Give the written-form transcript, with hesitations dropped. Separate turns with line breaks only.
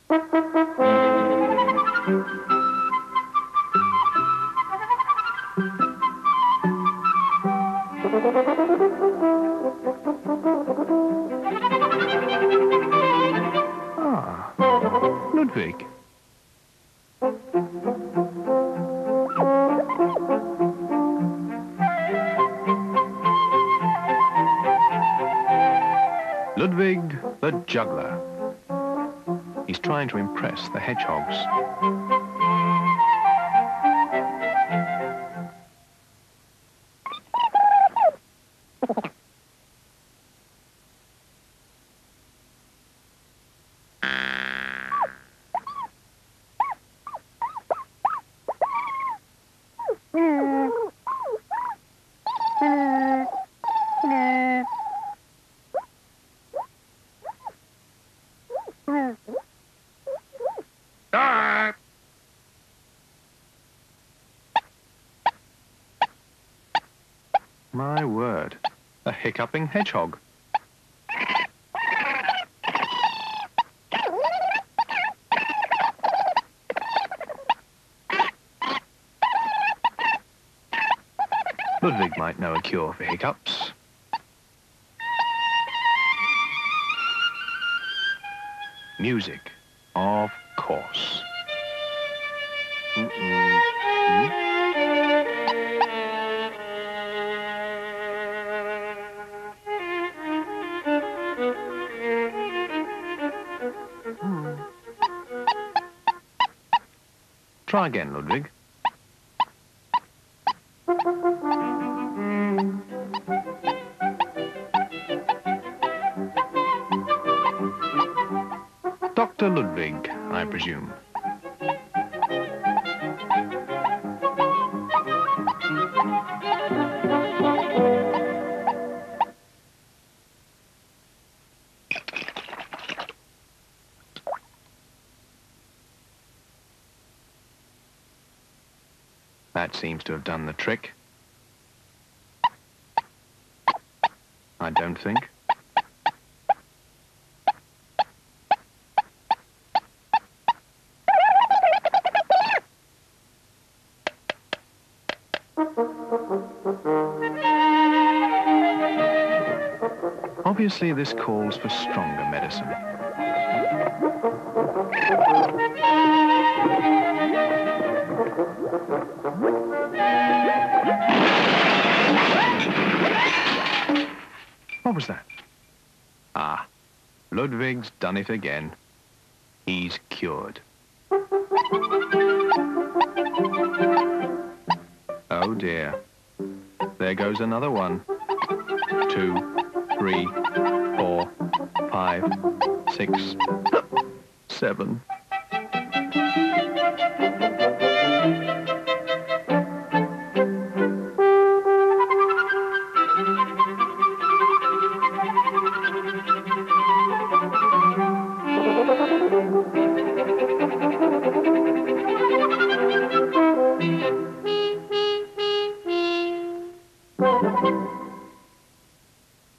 Ah, Ludwig. Ludwig the juggler. He's trying to impress the hedgehogs. My word, a hiccuping hedgehog. Ludwig might know a cure for hiccups. Music, of course. Try again, Ludwig. Dr. Ludwig, I presume. That seems to have done the trick. I don't think. Obviously, this calls for stronger medicine. What was that? Ah, Ludwig's done it again. He's cured. Oh dear. There goes another one. 2, 3, 4, 5, 6, 7.